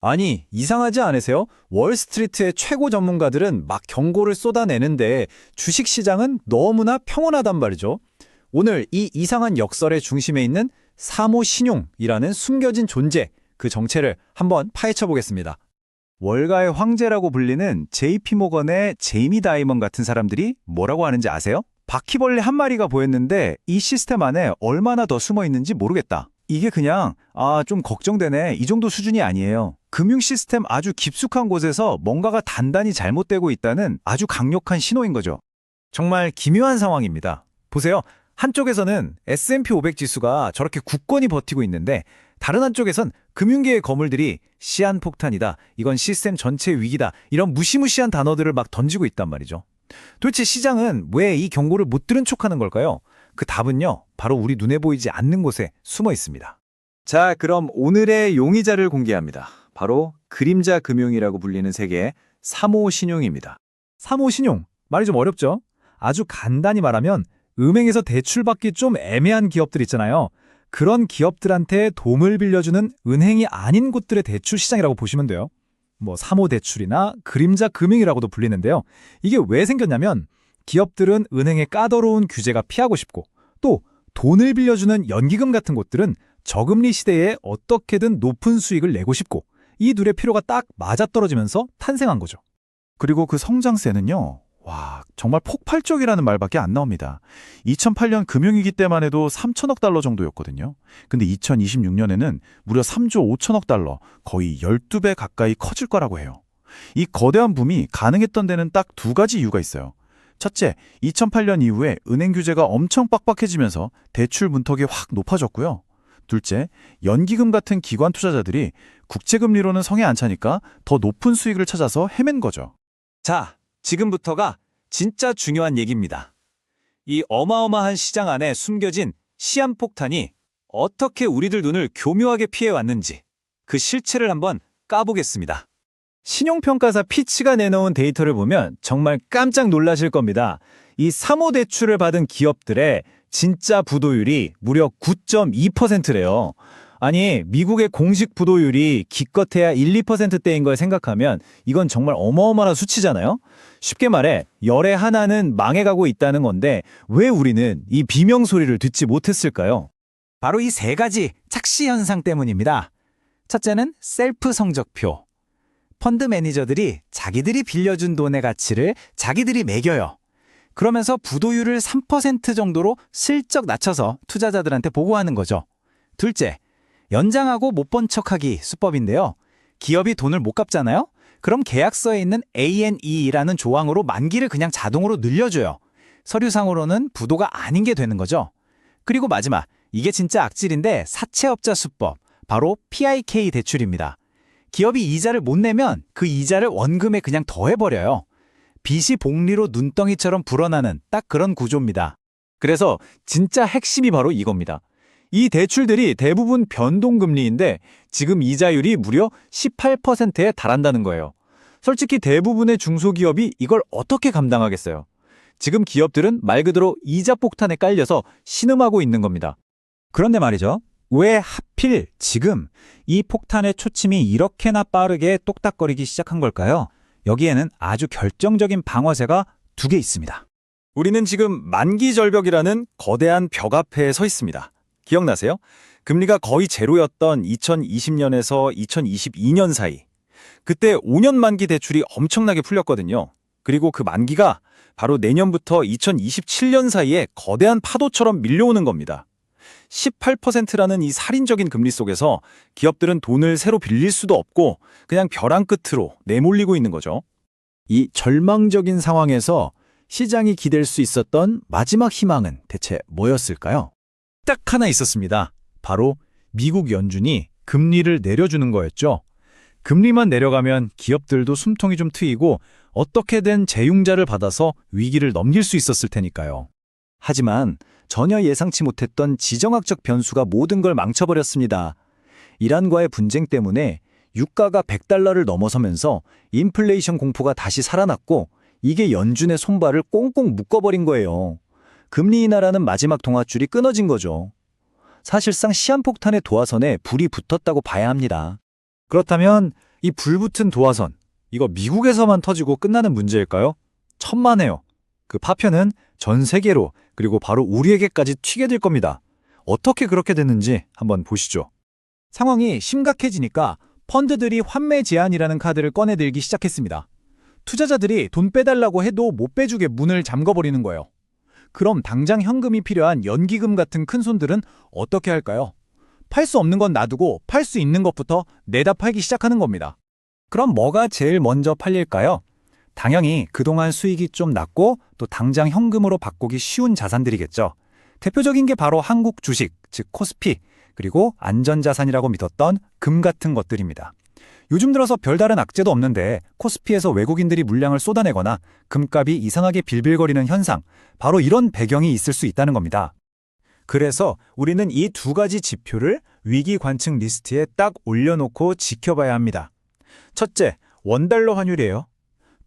아니, 이상하지 않으세요? 월스트리트의 최고 전문가들은 막 경고를 쏟아내는데 주식시장은 너무나 평온하단 말이죠. 오늘 이 이상한 역설의 중심에 있는 사모신용이라는 숨겨진 존재, 그 정체를 한번 파헤쳐 보겠습니다. 월가의 황제라고 불리는 JP모건의 제이미 다이먼 같은 사람들이 뭐라고 하는지 아세요? 바퀴벌레 한 마리가 보였는데 이 시스템 안에 얼마나 더 숨어 있는지 모르겠다. 이게 그냥 좀 걱정되네 이 정도 수준이 아니에요. 금융 시스템 아주 깊숙한 곳에서 뭔가가 단단히 잘못되고 있다는 아주 강력한 신호인 거죠. 정말 기묘한 상황입니다. 보세요. 한쪽에서는 S&P 500 지수가 저렇게 굳건히 버티고 있는데 다른 한쪽에선 금융계의 거물들이 시한폭탄이다, 이건 시스템 전체 위기다, 이런 무시무시한 단어들을 막 던지고 있단 말이죠. 도대체 시장은 왜 이 경고를 못 들은 척하는 걸까요? 그 답은요, 바로 우리 눈에 보이지 않는 곳에 숨어 있습니다. 자, 그럼 오늘의 용의자를 공개합니다. 바로 그림자 금융이라고 불리는 세계의 사모신용입니다. 사모신용, 말이 좀 어렵죠? 아주 간단히 말하면 은행에서 대출받기 좀 애매한 기업들 있잖아요. 그런 기업들한테 돈을 빌려주는 은행이 아닌 곳들의 대출 시장이라고 보시면 돼요. 사모대출이나 그림자 금융이라고도 불리는데요. 이게 왜 생겼냐면 기업들은 은행의 까다로운 규제가 피하고 싶고 또 돈을 빌려주는 연기금 같은 곳들은 저금리 시대에 어떻게든 높은 수익을 내고 싶고 이 둘의 필요가 딱 맞아떨어지면서 탄생한 거죠. 그리고 그 성장세는요, 정말 폭발적이라는 말밖에 안 나옵니다. 2008년 금융위기 때만 해도 3천억 달러 정도였거든요. 근데 2026년에는 무려 3조 5천억 달러, 거의 12배 가까이 커질 거라고 해요. 이 거대한 붐이 가능했던 데는 딱 두 가지 이유가 있어요. 첫째, 2008년 이후에 은행 규제가 엄청 빡빡해지면서 대출 문턱이 확 높아졌고요. 둘째, 연기금 같은 기관 투자자들이 국채금리로는 성에 안 차니까 더 높은 수익을 찾아서 헤맨 거죠. 자, 지금부터가 진짜 중요한 얘기입니다. 이 어마어마한 시장 안에 숨겨진 시한폭탄이 어떻게 우리들 눈을 교묘하게 피해왔는지 그 실체를 한번 까보겠습니다. 신용평가사 피치가 내놓은 데이터를 보면 정말 깜짝 놀라실 겁니다. 이 사모대출을 받은 기업들의 진짜 부도율이 무려 9.2%래요. 아니, 미국의 공식 부도율이 기껏해야 1, 2%대인 걸 생각하면 이건 정말 어마어마한 수치잖아요. 쉽게 말해 열의 하나는 망해가고 있다는 건데 왜 우리는 이 비명 소리를 듣지 못했을까요? 바로 이 세 가지 착시 현상 때문입니다. 첫째는 셀프 성적표. 펀드 매니저들이 자기들이 빌려준 돈의 가치를 자기들이 매겨요. 그러면서 부도율을 3% 정도로 슬쩍 낮춰서 투자자들한테 보고하는 거죠. 둘째, 연장하고 못 본 척하기 수법인데요. 기업이 돈을 못 갚잖아요? 그럼 계약서에 있는 A&E라는 조항으로 만기를 그냥 자동으로 늘려줘요. 서류상으로는 부도가 아닌 게 되는 거죠. 그리고 마지막, 이게 진짜 악질인데 사채업자 수법, 바로 PIK 대출입니다. 기업이 이자를 못 내면 그 이자를 원금에 그냥 더해버려요. 빚이 복리로 눈덩이처럼 불어나는 딱 그런 구조입니다. 그래서 진짜 핵심이 바로 이겁니다. 이 대출들이 대부분 변동금리인데 지금 이자율이 무려 18%에 달한다는 거예요. 솔직히 대부분의 중소기업이 이걸 어떻게 감당하겠어요? 지금 기업들은 말 그대로 이자 폭탄에 깔려서 신음하고 있는 겁니다. 그런데 말이죠. 왜 하필 지금 이 폭탄의 초침이 이렇게나 빠르게 똑딱거리기 시작한 걸까요? 여기에는 아주 결정적인 방어쇠가 두 개 있습니다. 우리는 지금 만기절벽이라는 거대한 벽 앞에 서 있습니다. 기억나세요? 금리가 거의 제로였던 2020년에서 2022년 사이. 그때 5년 만기 대출이 엄청나게 풀렸거든요. 그리고 그 만기가 바로 내년부터 2027년 사이에 거대한 파도처럼 밀려오는 겁니다. 18%라는 이 살인적인 금리 속에서 기업들은 돈을 새로 빌릴 수도 없고 그냥 벼랑 끝으로 내몰리고 있는 거죠. 이 절망적인 상황에서 시장이 기댈 수 있었던 마지막 희망은 대체 뭐였을까요? 딱 하나 있었습니다. 바로 미국 연준이 금리를 내려주는 거였죠. 금리만 내려가면 기업들도 숨통이 좀 트이고 어떻게든 재융자를 받아서 위기를 넘길 수 있었을 테니까요. 하지만 전혀 예상치 못했던 지정학적 변수가 모든 걸 망쳐버렸습니다. 이란과의 분쟁 때문에 유가가 100달러를 넘어서면서 인플레이션 공포가 다시 살아났고 이게 연준의 손발을 꽁꽁 묶어버린 거예요. 금리 인하라는 마지막 동아줄이 끊어진 거죠. 사실상 시한폭탄의 도화선에 불이 붙었다고 봐야 합니다. 그렇다면 이 불붙은 도화선, 이거 미국에서만 터지고 끝나는 문제일까요? 천만에요. 그 파편은 전 세계로 그리고 바로 우리에게까지 튀게 될 겁니다. 어떻게 그렇게 됐는지 한번 보시죠. 상황이 심각해지니까 펀드들이 환매 제한이라는 카드를 꺼내들기 시작했습니다. 투자자들이 돈 빼달라고 해도 못 빼주게 문을 잠궈버리는 거예요. 그럼 당장 현금이 필요한 연기금 같은 큰 손들은 어떻게 할까요? 팔 수 없는 건 놔두고 팔 수 있는 것부터 내다 팔기 시작하는 겁니다. 그럼 뭐가 제일 먼저 팔릴까요? 당연히 그동안 수익이 좀 낮고 또 당장 현금으로 바꾸기 쉬운 자산들이겠죠. 대표적인 게 바로 한국 주식, 즉 코스피, 그리고 안전자산이라고 믿었던 금 같은 것들입니다. 요즘 들어서 별다른 악재도 없는데 코스피에서 외국인들이 물량을 쏟아내거나 금값이 이상하게 빌빌거리는 현상, 바로 이런 배경이 있을 수 있다는 겁니다. 그래서 우리는 이 두 가지 지표를 위기 관측 리스트에 딱 올려놓고 지켜봐야 합니다. 첫째, 원달러 환율이에요.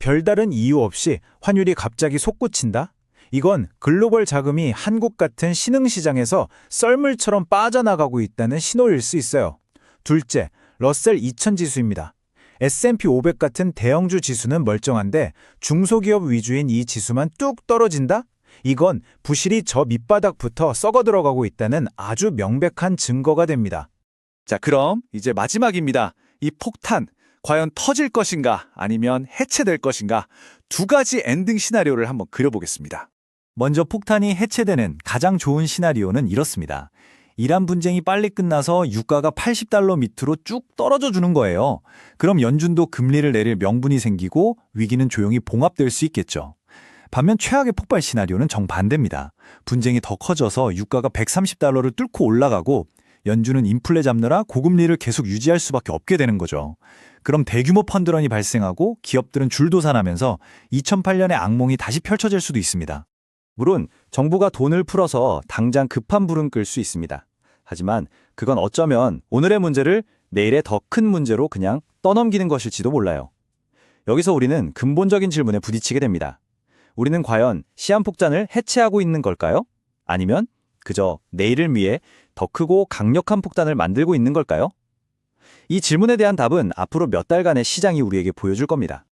별다른 이유 없이 환율이 갑자기 솟구친다? 이건 글로벌 자금이 한국 같은 신흥시장에서 썰물처럼 빠져나가고 있다는 신호일 수 있어요. 둘째, 러셀 2000 지수입니다. S&P 500 같은 대형주 지수는 멀쩡한데 중소기업 위주인 이 지수만 뚝 떨어진다? 이건 부실이 저 밑바닥부터 썩어 들어가고 있다는 아주 명백한 증거가 됩니다. 자, 그럼 이제 마지막입니다. 이 폭탄, 과연 터질 것인가 아니면 해체될 것인가, 두 가지 엔딩 시나리오를 한번 그려보겠습니다. 먼저 폭탄이 해체되는 가장 좋은 시나리오는 이렇습니다. 이란 분쟁이 빨리 끝나서 유가가 $80 밑으로 쭉 떨어져 주는 거예요. 그럼 연준도 금리를 내릴 명분이 생기고 위기는 조용히 봉합될 수 있겠죠. 반면 최악의 폭발 시나리오는 정반대입니다. 분쟁이 더 커져서 유가가 $130를 뚫고 올라가고 연준은 인플레 잡느라 고금리를 계속 유지할 수밖에 없게 되는 거죠. 그럼 대규모 펀드런이 발생하고 기업들은 줄도산하면서 2008년의 악몽이 다시 펼쳐질 수도 있습니다. 물론 정부가 돈을 풀어서 당장 급한 불은 끌 수 있습니다. 하지만 그건 어쩌면 오늘의 문제를 내일의 더 큰 문제로 그냥 떠넘기는 것일지도 몰라요. 여기서 우리는 근본적인 질문에 부딪히게 됩니다. 우리는 과연 시한폭탄을 해체하고 있는 걸까요? 아니면 그저 내일을 위해 더 크고 강력한 폭탄을 만들고 있는 걸까요? 이 질문에 대한 답은 앞으로 몇 달간의 시장이 우리에게 보여줄 겁니다.